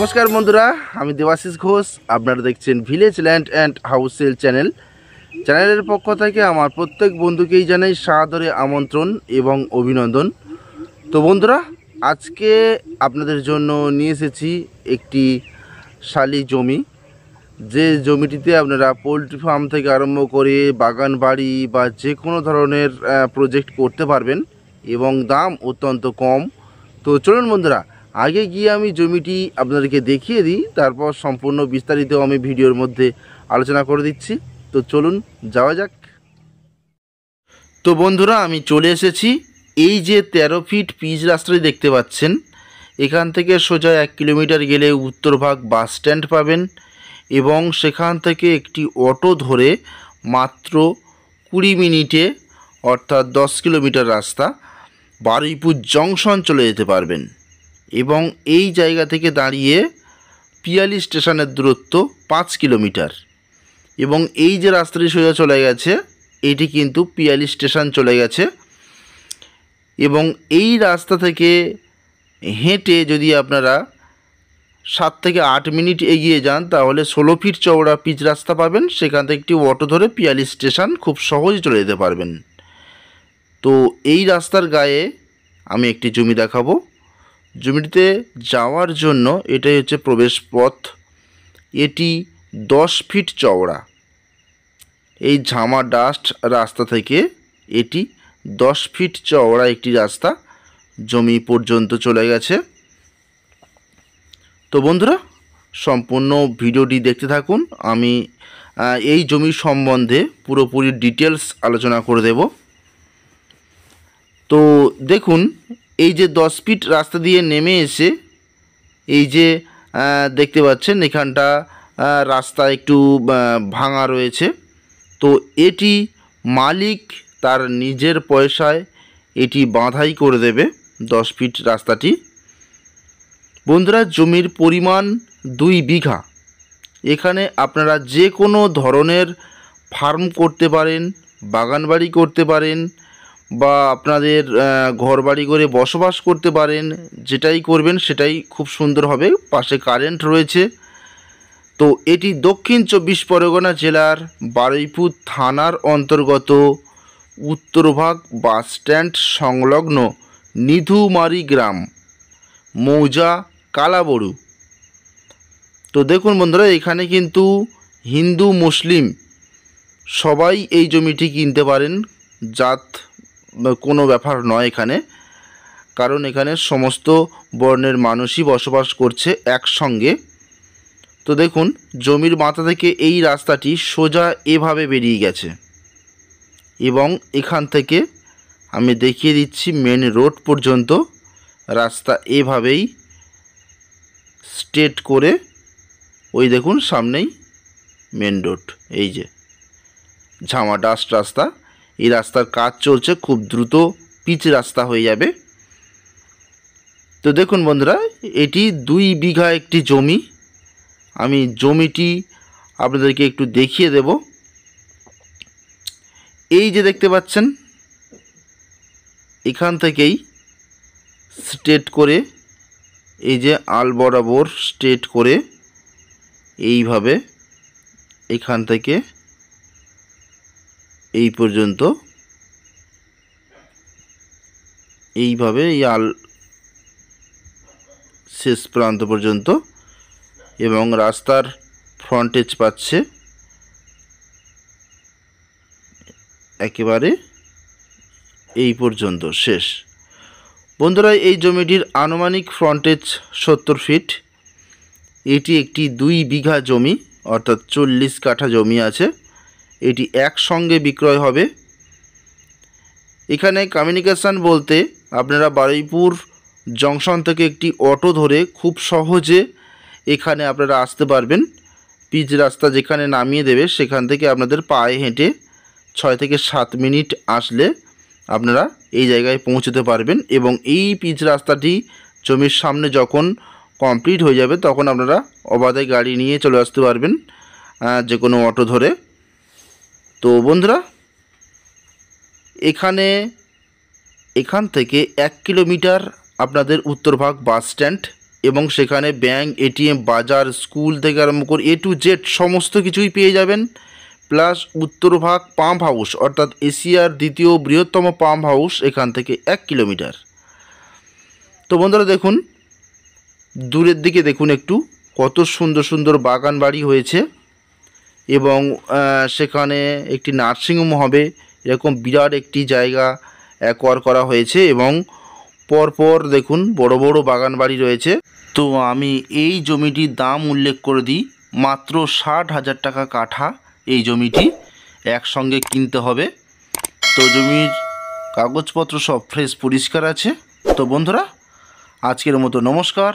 নমস্কার বন্ধুরা, আমি দেবাশিস ঘোষ। আপনারা দেখছেন village land and house sale চ্যানেলের পক্ষ থেকে আমার প্রত্যেক বন্ধুকেই জানাই সাদরে আমন্ত্রণ এবং অভিনন্দন। তো বন্ধুরা, আজকে আপনাদের জন্য নিয়ে এসেছি একটি শালি জমি, যে জমিটিতে আপনারা পোলট্রি ফার্ম থেকে আরম্ভ করে বাগান বাড়ি বা যে কোনো ধরনের প্রজেক্ট করতে পারবেন এবং দাম অত্যন্ত কম। তো চলুন বন্ধুরা, আগে গিয়ে আমি জমিটি আপনাদেরকে দেখিয়ে দিই, তারপর সম্পূর্ণ বিস্তারিত আমি ভিডিওর মধ্যে আলোচনা করে দিচ্ছি। তো চলুন যাওয়া যাক। তো বন্ধুরা, আমি চলে এসেছি। এই যে 13 ফিট পিচ রাস্তাটি দেখতে পাচ্ছেন, এখান থেকে সোজা 1 কিলোমিটার গেলে উত্তরভাগ বাস স্ট্যান্ড পাবেন এবং সেখান থেকে একটি অটো ধরে মাত্র 20 মিনিটে অর্থাৎ 10 কিলোমিটার রাস্তা বারুইপুর জংশন চলে যেতে পারবেন। এবং এই জায়গা থেকে দাঁড়িয়ে পিয়ালি স্টেশনের দূরত্ব 5 কিলোমিটার। এবং এই যে রাস্তাটি সোজা চলে গেছে, এটি কিন্তু পিয়ালি স্টেশন চলে গেছে। এবং এই রাস্তা থেকে হেঁটে যদি আপনারা 7 থেকে 8 মিনিট এগিয়ে যান, তাহলে 16 ফিট চওড়া পিচ রাস্তা পাবেন। সেখান থেকে একটি অটো ধরে পিয়ালি স্টেশন খুব সহজে চলে যেতে পারবেন। তো এই রাস্তার গায়ে আমি একটি জমি দেখাবো। জমিটিতে যাওয়ার জন্য এটাই হচ্ছে প্রবেশ পথ। এটি 10 ফিট চওড়া। এই ঝামা ডাস্ট রাস্তা থেকে এটি 10 ফিট চওড়া একটি রাস্তা জমি পর্যন্ত চলে গেছে। তো বন্ধুরা, সম্পূর্ণ ভিডিওটি দেখতে থাকুন। আমি এই জমি সম্বন্ধে পুরোপুরি ডিটেলস আলোচনা করে দেব। তো দেখুন, এই যে 10 ফিট রাস্তা দিয়ে নেমে এসে এই যে দেখতে পাচ্ছেন, এখানটা রাস্তা একটু ভাঙা রয়েছে। তো এটি মালিক তার নিজের পয়সায় এটি বাঁধাই করে দেবে 10 ফিট রাস্তাটি। বন্ধুরা, জমির পরিমাণ 2 বিঘা। এখানে আপনারা যে কোনো ধরনের ফার্ম করতে পারেন, বাগানবাড়ি করতে পারেন, বা আপনাদের ঘরবাড়ি করে বসবাস করতে পারেন। যেটাই করবেন সেটাই খুব সুন্দর হবে। পাশে কারেন্ট রয়েছে। তো এটি দক্ষিণ 24 পরগনা জেলার বারুইপুর থানার অন্তর্গত উত্তরভাগ বাস স্ট্যান্ড সংলগ্ন নিধুমারি গ্রাম, মৌজা কালাবড়ু। তো দেখুন বন্ধুরা, এখানে কিন্তু হিন্দু মুসলিম সবাই এই জমিটি কিনতে পারেন। জাত কোনো ব্যাপার নয় এখানে, কারণ এখানে সমস্ত বর্ণের মানুষই বসবাস করছে একসঙ্গে। তো দেখুন, জমির মাথা থেকে এই রাস্তাটি সোজা এভাবে বেরিয়ে গেছে এবং এখান থেকে আমি দেখিয়ে দিচ্ছি মেন রোড পর্যন্ত রাস্তা এভাবেই স্ট্রেট করে, ওই দেখুন সামনেই মেন রোড। এই যে ঝামা ডাস্ট রাস্তা, এই রাস্তার কাজ চলছে, খুব দ্রুত পিচ রাস্তা হয়ে যাবে। তো দেখুন বন্ধুরা, এটি 2 বিঘা একটি জমি। আমি জমিটি আপনাদেরকে একটু দেখিয়ে দেব। এই যে দেখতে পাচ্ছেন, এখান থেকেই স্ট্রেট করে, এই যে আল বরাবর স্ট্রেট করে এইভাবে এখান থেকে এই পর্যন্ত, এইভাবে এই আল শেষ প্রান্ত পর্যন্ত, এবং রাস্তার ফ্রন্টেজ পাচ্ছে একেবারে এই পর্যন্ত শেষ। বন্ধুরা, এই জমিটির আনুমানিক ফ্রন্টেজ 70 ফিট। এটি একটি 2 বিঘা জমি, অর্থাৎ 40 কাঠা জমি আছে। এটি একসঙ্গে বিক্রয় হবে। এখানে কমিউনিকেশান বলতে আপনারা বারুইপুর জংশন থেকে একটি অটো ধরে খুব সহজে এখানে আপনারা আসতে পারবেন। পিচ রাস্তা যেখানে নামিয়ে দেবে, সেখান থেকে আপনাদের পায়ে হেঁটে 6 থেকে 7 মিনিট আসলে আপনারা এই জায়গায় পৌঁছতে পারবেন। এবং এই পিচ রাস্তাটি জমির সামনে যখন কমপ্লিট হয়ে যাবে, তখন আপনারা অবাধে গাড়ি নিয়ে চলে আসতে পারবেন যে কোনো অটো ধরে। তো বন্ধুরা, এখান থেকে 1 কিলোমিটার আপনাদের উত্তরভাগ বাস স্ট্যান্ড এবং সেখানে ব্যাংক, এটিএম, বাজার, স্কুল থেকে আরম্ভ করে A to Z সমস্ত কিছুই পেয়ে যাবেন। প্লাস উত্তরভাগ পাম্প হাউস অর্থাৎ এশিয়ার দ্বিতীয় বৃহত্তম পাম্প হাউস এখান থেকে 1 কিলোমিটার। তো বন্ধুরা দেখুন, দূরের দিকে দেখুন একটু কত সুন্দর সুন্দর বাগান বাড়ি হয়েছে এবং সেখানে একটি নার্সিংহোম হবে এরকম বিরাট একটি জায়গা অ্যাকোয়ার করা হয়েছে এবং পরপর দেখুন বড় বড় বাগান বাড়ি রয়েছে। তো আমি এই জমিটির দাম উল্লেখ করে দিই, মাত্র 60,000 টাকা কাঠা এই জমিটি একসঙ্গে কিনতে হবে। তো জমির কাগজপত্র সব ফ্রেশ পরিষ্কার আছে। তো বন্ধুরা আজকের মতো নমস্কার।